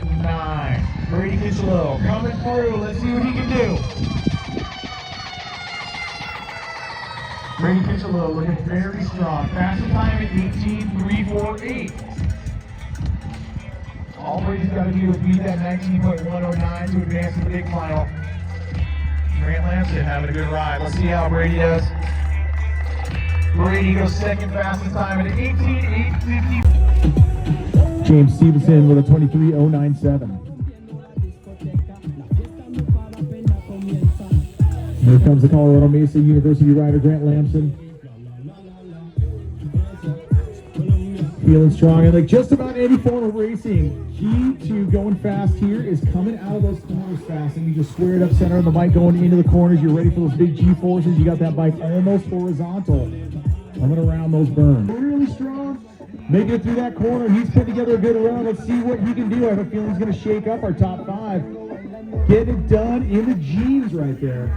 2:09. Brady Kitchelow coming through. Let's see what he can do. Brady Kitchelow looking very strong. Fastest time at 18:348. All Brady's got to do is beat that 19.109 to advance to the big final. Grant Lamson having a good ride. Let's see how Brady does. Brady goes second fastest time at 18:850. James Stevenson with a 23:097. Here comes the Colorado Mesa University rider Grant Lamson. Feeling strong, and like just about any form of racing, key to going fast here is coming out of those corners fast, and you just square it up center on the bike going into the corners. You're ready for those big G-forces. You got that bike almost horizontal coming around those berms. Really strong, making it through that corner. He's put together a good run. Let's see what he can do. I have a feeling he's going to shake up our top five. Get it done in the jeans right there.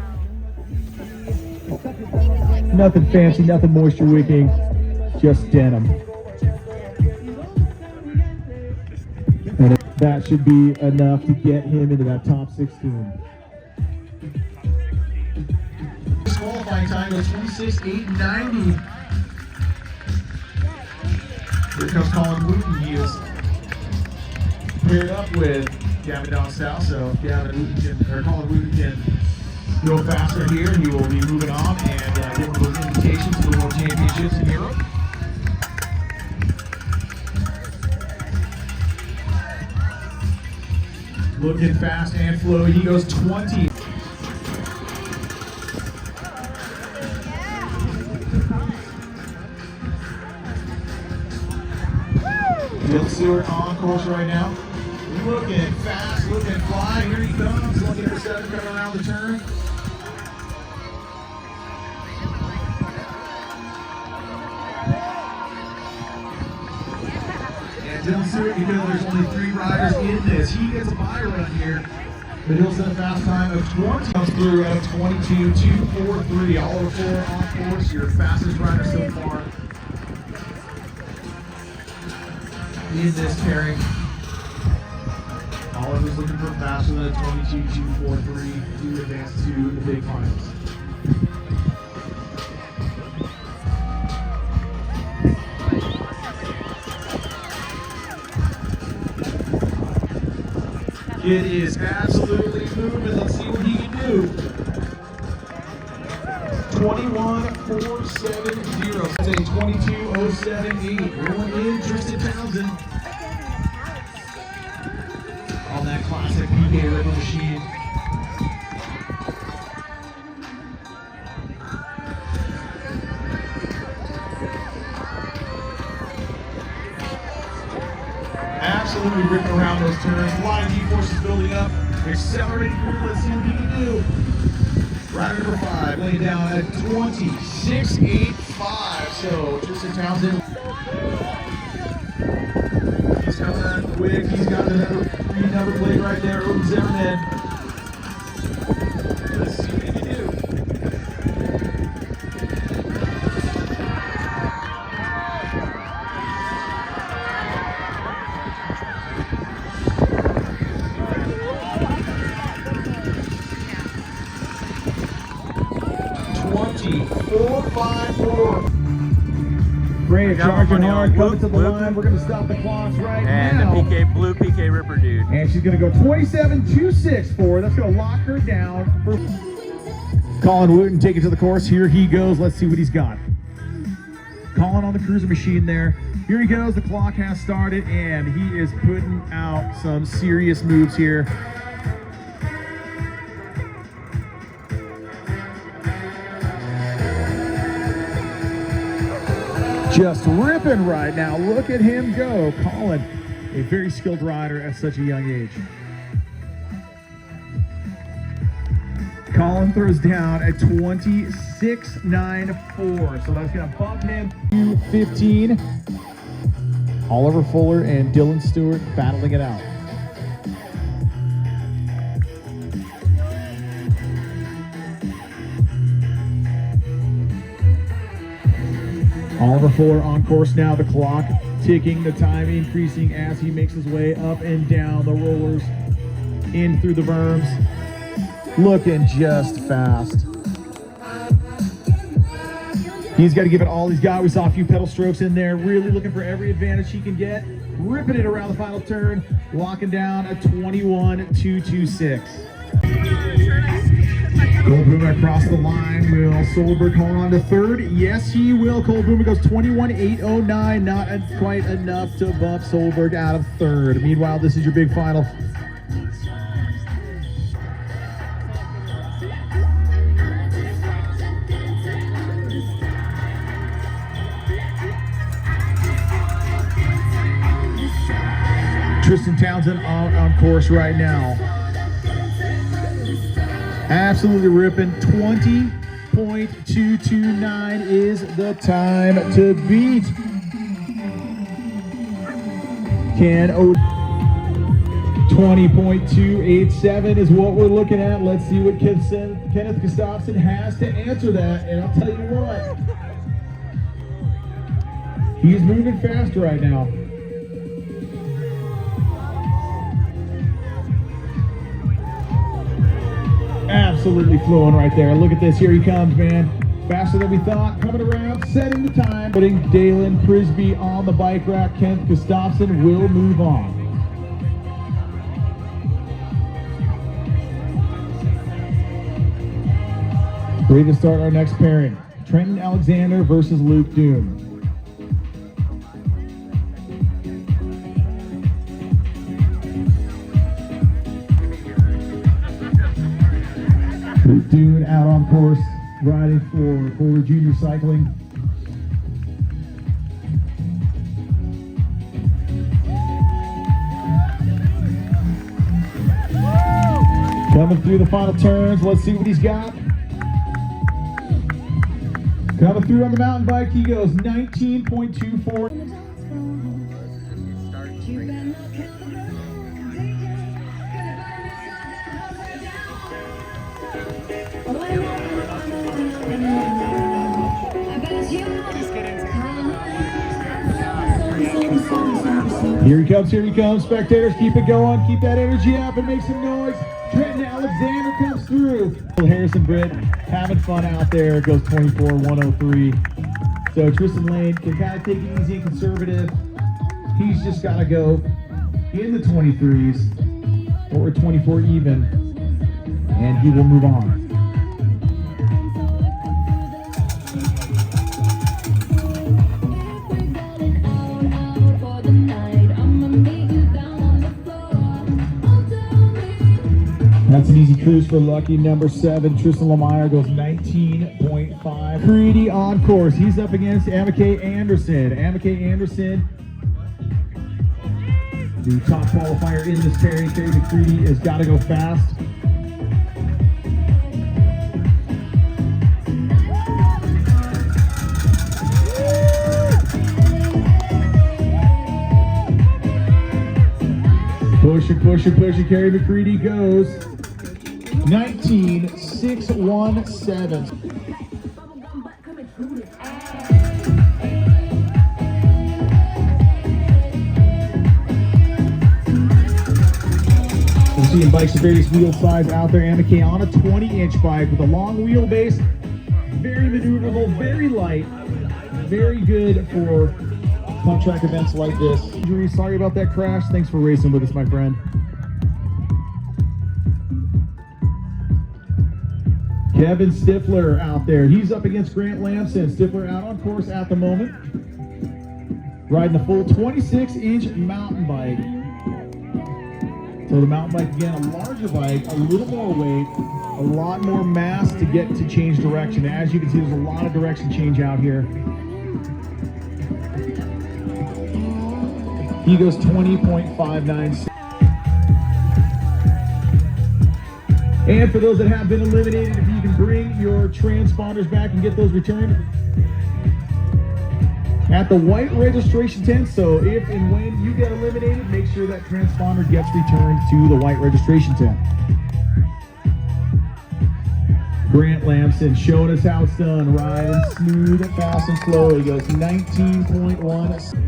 Nothing fancy, nothing moisture wicking, just denim. And that should be enough to get him into that top 16. This qualifying time goes 26:890. Here comes Colin Wooten. He is paired up with Gavin down south, so if Colin Wooten can go faster here, he will be moving on and get one of those invitations to the World Championships in Europe. Looking fast and flowy. He goes 20. Bill Stewart on course right now. Looking fast, looking fly. Here he comes. Looking for seven coming around the turn. And Dylan Stewart, because there's only 3 riders in this, he gets a bye run here. But he'll set a fast time of 20. Comes through at 22:243. Oliver Fuller on course, your fastest rider so far in this pairing. Oliver's looking for faster than a 22:243 to advance to the big finals. Kid is absolutely moving. Let's see what he can do. 21:470. That's a 22:078. Rolling in Tristan Townsend on that classic PK Ripper machine. Absolutely ripping around those turns. A lot of G-forces building up. Accelerating through. Let's see what he can do. Rider number 5 laying down at 26:85. So Tristan Townsend. He's coming on quick. He's got the number plate right there. Odin Zimmerman. Let's see what he can do. Great, charging hard, coming to the line. We're going to stop the clocks right now. And the blue PK Ripper dude. And she's going to go 27.264. That's going to lock her down. Colin Wooten taking to the course. Here he goes. Let's see what he's got. Colin on the cruiser machine there. Here he goes. The clock has started, and he is putting out some serious moves here. Just ripping right now. Look at him go. Colin, a very skilled rider at such a young age. Colin throws down at 26.94. So that's going to bump him to 15. Oliver Fuller and Dylan Stewart battling it out. Oliver Fuller on course now. The clock ticking, the time increasing as he makes his way up and down the rollers, in through the berms. Looking just fast. He's got to give it all he's got. We saw a few pedal strokes in there, really looking for every advantage he can get. Ripping it around the final turn, locking down a 21.226. Cole Boomer across the line. Will Solberg hold on to third? Yes, he will. Cole Boomer goes 21.809. Not quite enough to bump Solberg out of third. Meanwhile, this is your big final. Tristan Townsend on course right now. Absolutely ripping. 20.229 is the time to beat. Ken O. 20.287 is what we're looking at. Let's see what Kenneth Gustafson has to answer that. And I'll tell you what, he's moving fast right now. Absolutely flowing right there. Look at this. Here he comes, man. Faster than we thought. Coming around, setting the time. Putting Dalen Prisby on the bike rack. Kent Gustafson will move on. Ready to start our next pairing. Trenton Alexander versus Luke Doom. Luke Doom out on course, riding for Boulder Junior Cycling. Coming through the final turns, let's see what he's got. Coming through on the mountain bike, he goes 19.24. Here he comes, spectators, keep it going, keep that energy up and make some noise. Trenton Alexander comes through. Harrison Britt having fun out there, goes 24.103. So Tristan Lane can kind of take it easy and conservative. He's just got to go in the 23s or 24 even, and he will move on. That's an easy cruise for lucky number 7. Tristan Lemire goes 19.5. Creedy on course. He's up against Amike Anderson. Amike Anderson, the top qualifier in this pairing. Terry McCready has got to go fast. Push it. Kerry McCready goes 19.617. We're seeing bikes of various wheel size out there. Amike on a 20-inch bike with a long wheelbase. Very maneuverable, very light, very good for pump track events like this. Sorry about that crash. Thanks for racing with us, my friend. Kevin Stifler out there. He's up against Grant Lamson. Stifler out on course at the moment. Riding the full 26-inch mountain bike. So the mountain bike, again, a larger bike, a little more weight, a lot more mass to get to change direction. As you can see, there's a lot of direction change out here. He goes 20.596. And for those that have been eliminated, if you can bring your transponders back and get those returned at the white registration tent. So if and when you get eliminated, make sure that transponder gets returned to the white registration tent. Grant Lamson showing us how it's done, riding smooth, fast and slow. He goes 19.1.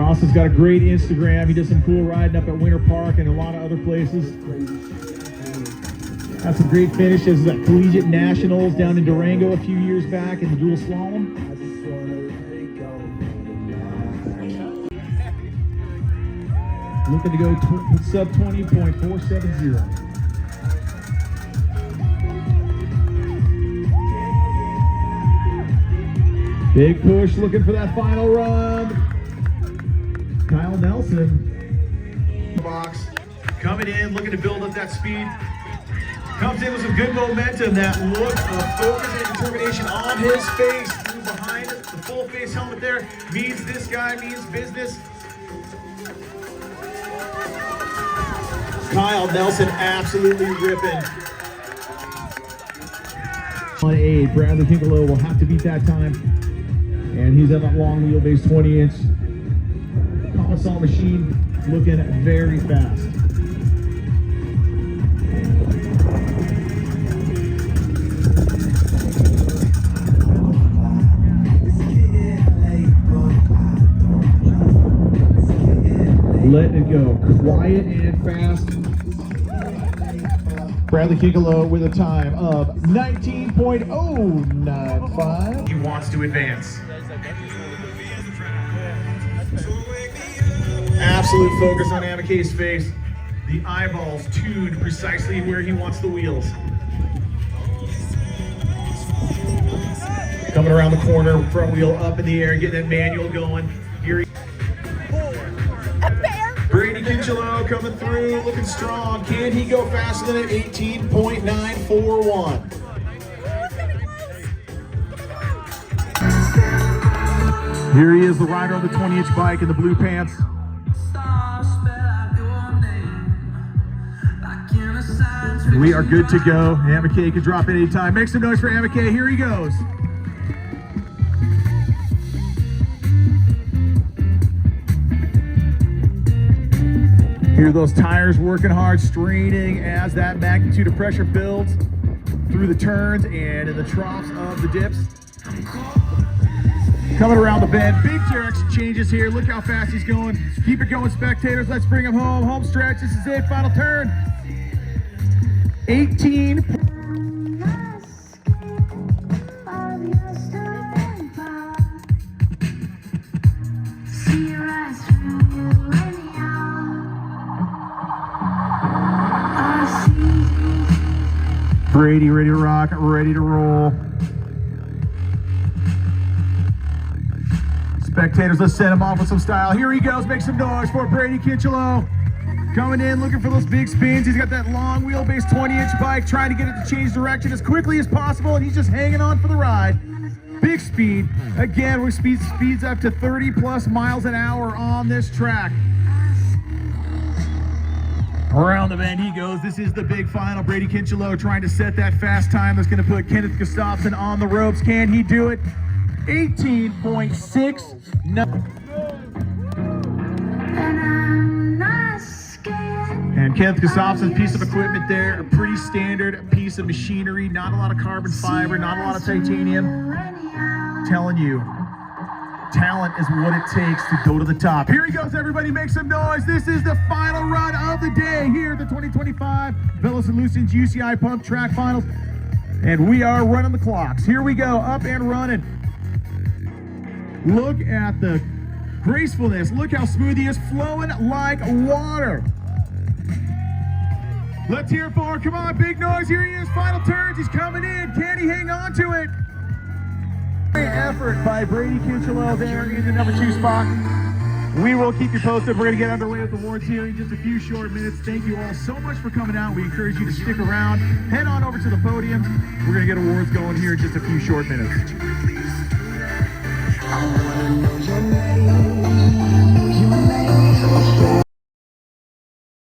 Ross has got a great Instagram. He does some cool riding up at Winter Park and a lot of other places. Had some great finishes at Collegiate Nationals down in Durango a few years back in the dual slalom. Looking to go sub 20.470. Big push, looking for that final run. Kyle Nelson. Box coming in, looking to build up that speed. Comes in with some good momentum. That look of focus and determination on his face. Through behind the full face helmet there means this guy means business. Kyle Nelson absolutely ripping. On 8, Bradley Piccolo will have to beat that time. And he's at that long wheelbase 20-inch. Commissar machine looking very fast. Letting it go quiet and fast. Bradley Piccolo with a time of 19.095. He wants to advance. Absolute focus on Amike's face. The eyeballs tuned precisely where he wants the wheels. Coming around the corner, front wheel up in the air, getting that manual going. Here he Brady Kinchelo coming through, looking strong. Can he go faster than an 18.941? Here he is, the rider on the 20-inch bike in the blue pants. We are good to go. Amike can drop at any time. Make some noise for Amike. Here he goes. Hear those tires working hard, straining as that magnitude of pressure builds through the turns and in the troughs of the dips. Coming around the bend, big direction changes here. Look how fast he's going. Keep it going, spectators. Let's bring him home. Home stretch. This is it. Final turn. 18. Brady ready to rock, ready to roll. Spectators, let's set him off with some style. Here he goes, make some noise for Brady Kinchelo. Coming in, looking for those big spins. He's got that long wheelbase 20-inch bike, trying to get it to change direction as quickly as possible, and he's just hanging on for the ride. Big speed. Again, we're speeds up to 30 plus miles an hour on this track. Around the bend he goes. This is the big final. Brady Kinchelo trying to set that fast time that's going to put Kenneth Gustafson on the ropes. Can he do it? 18.6. And Kenneth Gustafson's piece of equipment there, a pretty standard piece of machinery, not a lot of carbon fiber, not a lot of titanium. Telling you, talent is what it takes to go to the top. Here he goes, everybody, make some noise. This is the final run of the day here at the 2025 Velos and Lucens UCI Pump Track Finals. And we are running the clocks. Here we go, up and running. Look at the gracefulness. Look how smooth he is, flowing like water. Let's hear it for, come on, big noise. Here he is, final turns. He's coming in. Can he hang on to it? Great effort by Brady Kinchelo there in the number 2 spot. We will keep you posted. We're going to get underway with the awards here in just a few short minutes. Thank you all so much for coming out. We encourage you to stick around. Head on over to the podium. We're going to get awards going here in just a few short minutes. I wanna know your name.